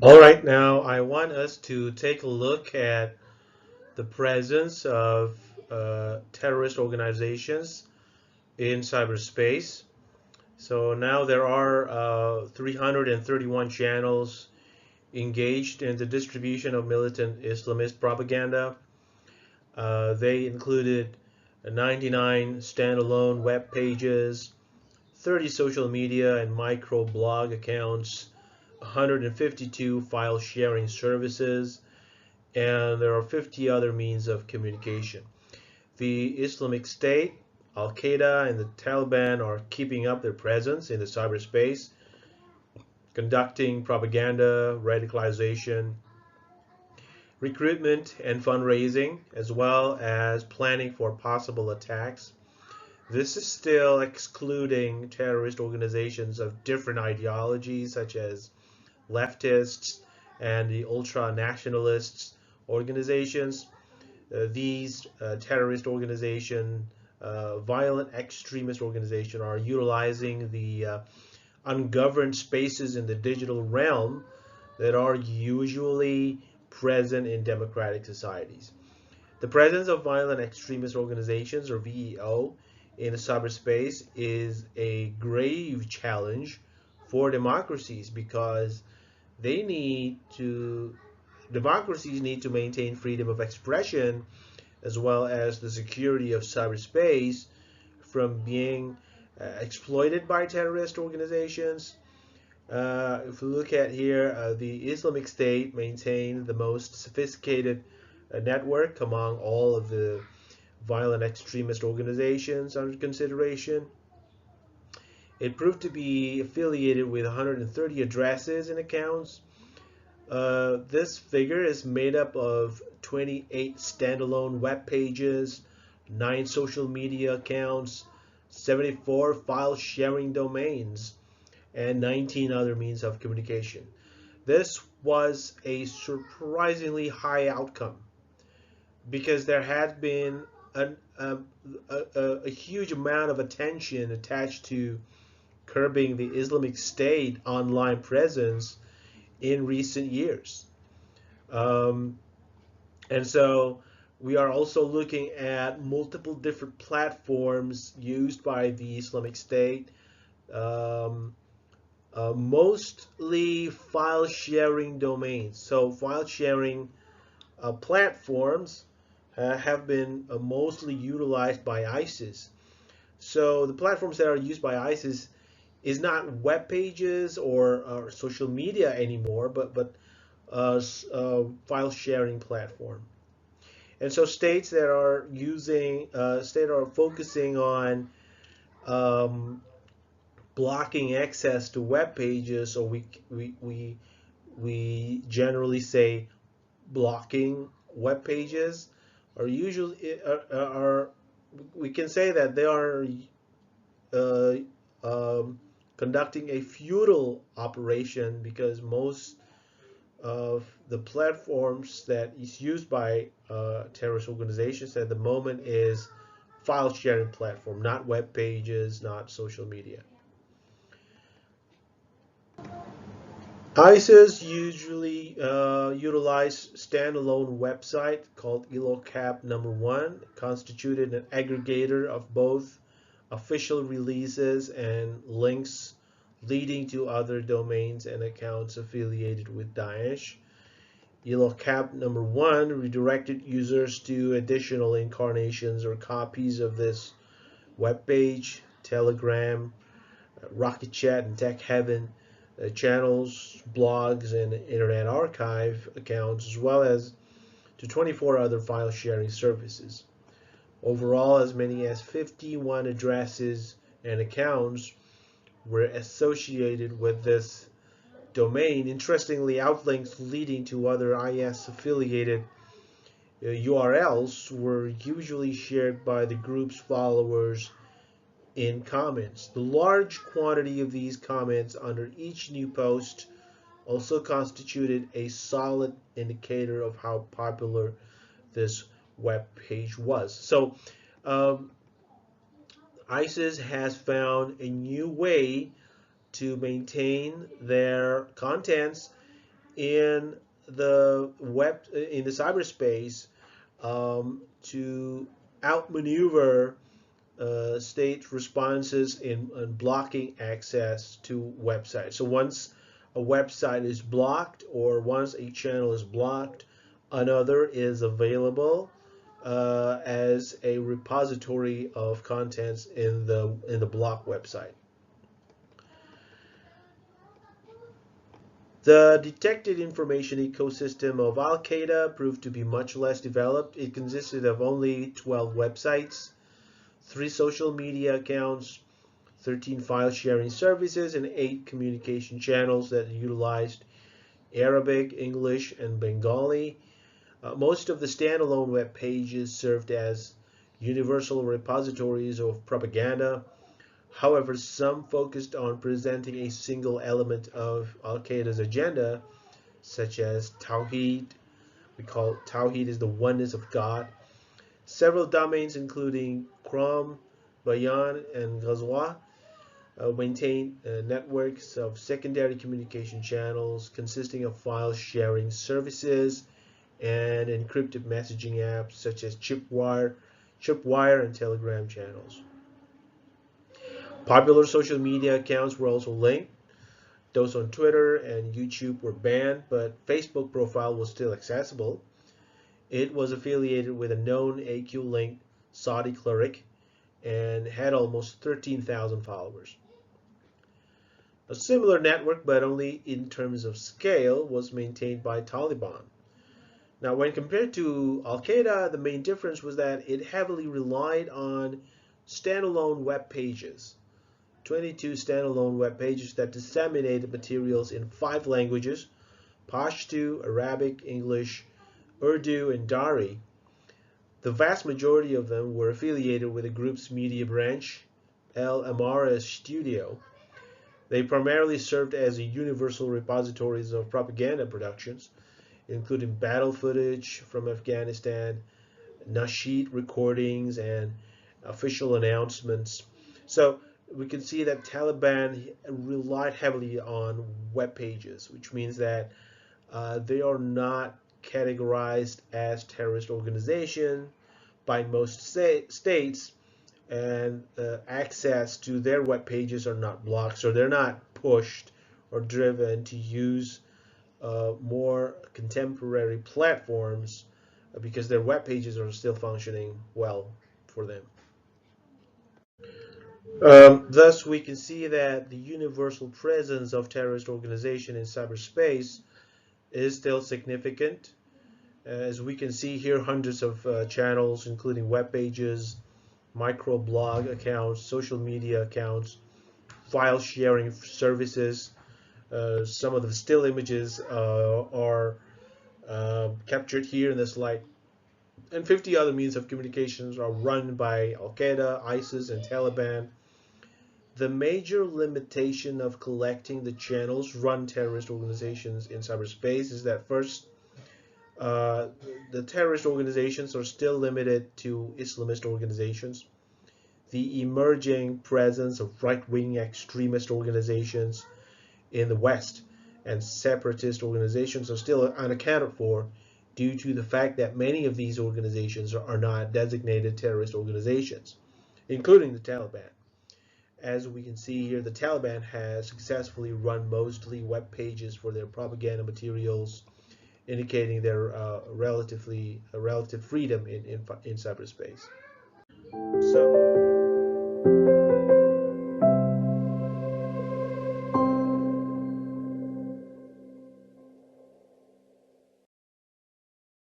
All right, now I want us to take a look at the presence of terrorist organizations in cyberspace. So now there are 331 channels engaged in the distribution of militant Islamist propaganda. They included 99 standalone web pages, 30 social media and micro blog accounts, 152 file sharing services, and there are 50 other means of communication. The Islamic State, Al Qaeda, and the Taliban are keeping up their presence in the cyberspace, conducting propaganda, radicalization, recruitment, and fundraising, as well as planning for possible attacks. This is still excluding terrorist organizations of different ideologies, such as leftists and the ultra nationalists organizations. These terrorist organization, violent extremist organization, are utilizing the ungoverned spaces in the digital realm that are usually present in democratic societies. The presence of violent extremist organizations, or VEO, in the cyberspace is a grave challenge for democracies because they need to democracies need to maintain freedom of expression as well as the security of cyberspace from being exploited by terrorist organizations. If we look at here, the Islamic State maintained the most sophisticated network among all of the violent extremist organizations under consideration. It proved to be affiliated with 130 addresses and accounts. This figure is made up of 28 standalone web pages, 9 social media accounts, 74 file sharing domains, and 19 other means of communication. This was a surprisingly high outcome because there had been a huge amount of attention attached to curbing the Islamic State online presence in recent years. Um, and so we are also looking at multiple different platforms used by the Islamic State, um, mostly file sharing domains. So file sharing platforms have been mostly utilized by ISIS. So the platforms that are used by ISIS is not web pages or social media anymore, but file sharing platform. And so states that are focusing on um, blocking access to web pages, or we generally say blocking web pages, are usually are we can say that they are uh, um, conducting a futile operation because most of the platforms that is used by terrorist organizations at the moment is file sharing platform, not web pages, not social media. ISIS usually utilize standalone website called EloCap number one, constituted an aggregator of both official releases and links leading to other domains and accounts affiliated with Daesh. EloCap number one redirected users to additional incarnations or copies of this web page, Telegram, Rocket Chat, and Tech Heaven channels, blogs, and Internet Archive accounts, as well as to 24 other file sharing services. Overall, as many as 51 addresses and accounts were associated with this domain. Interestingly, outlinks leading to other IS affiliated URLs were usually shared by the group's followers in comments. The large quantity of these comments under each new post also constituted a solid indicator of how popular this web page was. So um, ISIS has found a new way to maintain their contents in the cyberspace to outmaneuver state responses in blocking access to websites. So once a website is blocked or once a channel is blocked, another is available as a repository of contents in the blocked website. The detected information ecosystem of Al-Qaeda proved to be much less developed. It consisted of only 12 websites, 3 social media accounts, 13 file sharing services, and 8 communication channels that utilized Arabic, English, and Bengali. Most of the standalone web pages served as universal repositories of propaganda. However, some focused on presenting a single element of Al-Qaeda's agenda, such as Tawheed. We call Tawheed is the oneness of God. Several domains, including Qram, Bayan, and Ghazwa, maintain networks of secondary communication channels consisting of file sharing services and encrypted messaging apps such as Chipwire, and Telegram channels. Popular social media accounts were also linked. Those on Twitter and YouTube were banned, but Facebook profile was still accessible. It was affiliated with a known AQ-linked Saudi cleric and had almost 13,000 followers. A similar network, but only in terms of scale, was maintained by Taliban. Now, when compared to Al-Qaeda, the main difference was that it heavily relied on standalone web pages. 22 standalone web pages that disseminated materials in 5 languages: Pashto, Arabic, English, Urdu, and Dari. The vast majority of them were affiliated with the group's media branch, El Amara Studio. They primarily served as universal repositories of propaganda productions, including battle footage from Afghanistan, nasheed recordings, and official announcements. So we can see that Taliban relied heavily on web pages, which means that they are not categorized as terrorist organization by most states, and access to their web pages are not blocked, so they're not pushed or driven to use more contemporary platforms because their web pages are still functioning well for them. Thus, we can see that the universal presence of terrorist organization in cyberspace is still significant. As we can see here, hundreds of channels, including web pages, microblog accounts, social media accounts, file sharing services. Some of the still images are captured here in this slide. And 50 other means of communications are run by Al-Qaeda, ISIS, and Taliban. The major limitation of collecting the channels run terrorist organizations in cyberspace is that first, the terrorist organizations are still limited to Islamist organizations. The emerging presence of right-wing extremist organizations in the West and separatist organizations are still unaccounted for due to the fact that many of these organizations are not designated terrorist organizations, including the Taliban. As we can see here, the Taliban has successfully run mostly web pages for their propaganda materials, indicating their relative freedom in cyberspace. So.